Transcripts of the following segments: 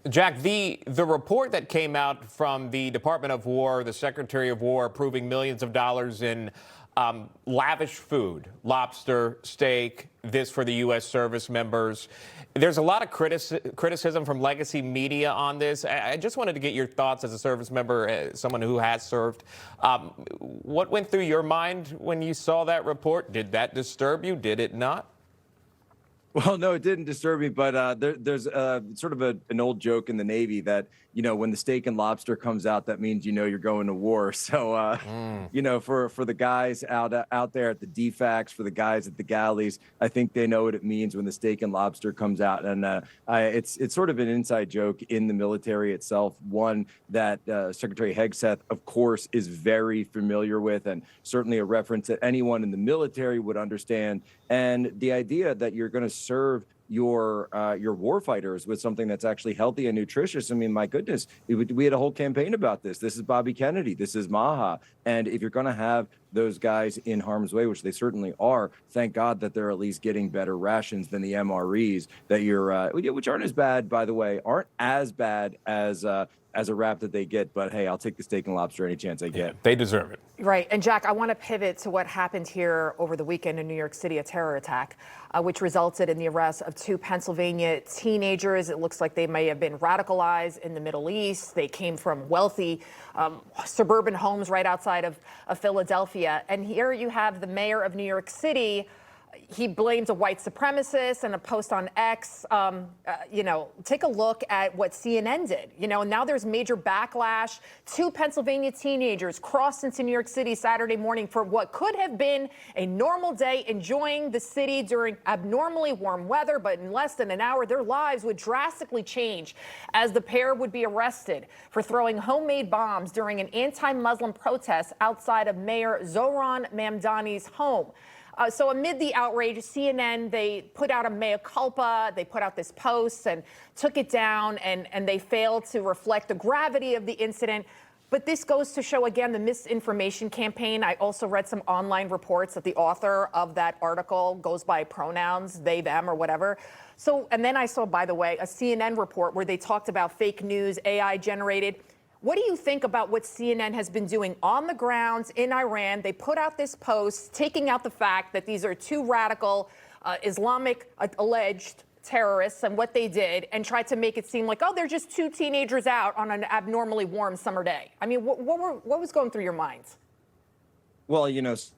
Jack, the report that came out from the Department of War, the Secretary of War, approving millions of dollars in lavish food, lobster, steak, this for the U.S. service members. There's a lot of criticism from legacy media on this. I just wanted to get your thoughts as a service member, someone who has served. What went through your mind when you saw that report? Did that disturb you? Did it not? Well, no, it didn't disturb me, but there's sort of an old joke in the Navy that, when the steak and lobster comes out, that means, you're going to war. So, for the guys out there at the DFACs, for the guys at the galleys, I think they know what it means when the steak and lobster comes out. And it's sort of an inside joke in the military itself, one that Secretary Hegseth, of course, is very familiar with, and certainly a reference that anyone in the military would understand. And the idea that you're going to serve your warfighters with something that's actually healthy and nutritious. I mean, my goodness, we had a whole campaign about this. This is Bobby Kennedy. This is Maha. And if you're going to have those guys in harm's way, which they certainly are, thank God that they're at least getting better rations than the MREs that which aren't as bad, by the way, aren't as bad as a rap that they get. But hey, I'll take the steak and lobster any chance I get. Yeah, they deserve it. Right. And Jack, I want to pivot to what happened here over the weekend in New York City, a terror attack, which resulted in the arrest of two Pennsylvania teenagers. It looks like they may have been radicalized in the Middle East. They came from wealthy suburban homes right outside of Philadelphia. And here you have the mayor of New York City. He blames a white supremacist in a post on X. Take a look at what CNN did. Now there's major backlash. Two Pennsylvania teenagers crossed into New York City Saturday morning for what could have been a normal day, enjoying the city during abnormally warm weather. But in less than an hour, their lives would drastically change as the pair would be arrested for throwing homemade bombs during an anti-Muslim protest outside of Mayor Zohran Mamdani's home. So amid the outrage, CNN, they put out a mea culpa. They put out this post and took it down, and they failed to reflect the gravity of the incident. But this goes to show, again, the misinformation campaign. I also read some online reports that the author of that article goes by pronouns, they, them, or whatever. So, and then I saw, by the way, a CNN report where they talked about fake news, AI generated. What do you think about what CNN has been doing on the ground in Iran? They put out this post taking out the fact that these are two radical Islamic alleged terrorists and what they did, and tried to make it seem like, oh, they're just two teenagers out on an abnormally warm summer day. I mean, what was going through your minds? Well,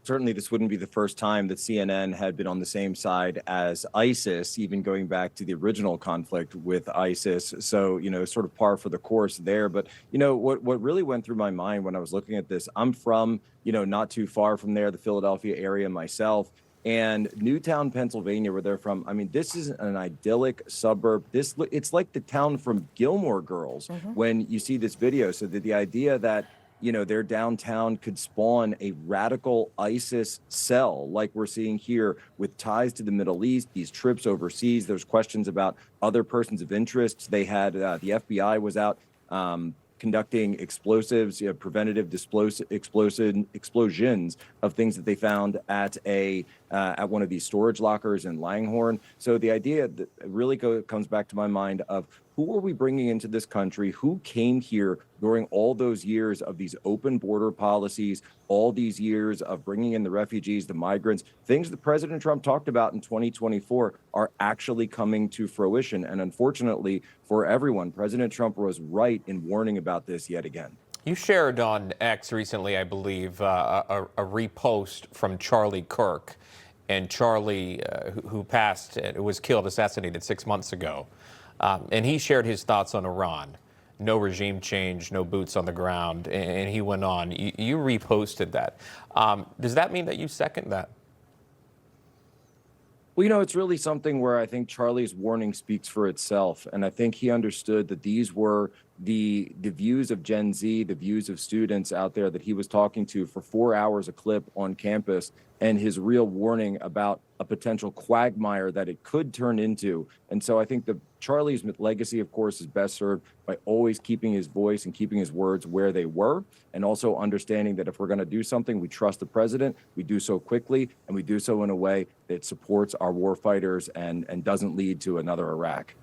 certainly this wouldn't be the first time that CNN had been on the same side as ISIS, even going back to the original conflict with ISIS. So, sort of par for the course there. But, what really went through my mind when I was looking at this, I'm from, not too far from there, the Philadelphia area myself. And Newtown, Pennsylvania, where they're from, I mean, this is an idyllic suburb. It's like the town from Gilmore Girls when you see this video. So the idea that their downtown could spawn a radical ISIS cell like we're seeing here with ties to the Middle East, these trips overseas. There's questions about other persons of interest. They had the FBI was out conducting explosives, preventative explosions of things that they found at one of these storage lockers in Langhorne. So the idea that really comes back to my mind of who are we bringing into this country? Who came here during all those years of these open border policies, all these years of bringing in the refugees, the migrants, things that President Trump talked about in 2024 are actually coming to fruition. And unfortunately for everyone, President Trump was right in warning about this yet again. You shared on X recently, I believe, a repost from Charlie Kirk. And Charlie, who passed, was killed, assassinated 6 months ago. And he shared his thoughts on Iran. No regime change, no boots on the ground. And he went on. You reposted that. Does that mean that you second that? Well, it's really something where I think Charlie's warning speaks for itself. And I think he understood that these were the views of Gen Z, the views of students out there that he was talking to for 4 hours a clip on campus, and his real warning about a potential quagmire that it could turn into. And so I think Charlie's legacy, of course, is best served by always keeping his voice and keeping his words where they were, and also understanding that if we're going to do something, we trust the president, we do so quickly, and we do so in a way that supports our war fighters and doesn't lead to another Iraq.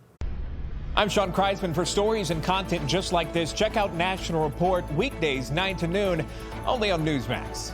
I'm Sean Kreisman. For stories and content just like this, check out National Report weekdays 9 to noon, only on Newsmax.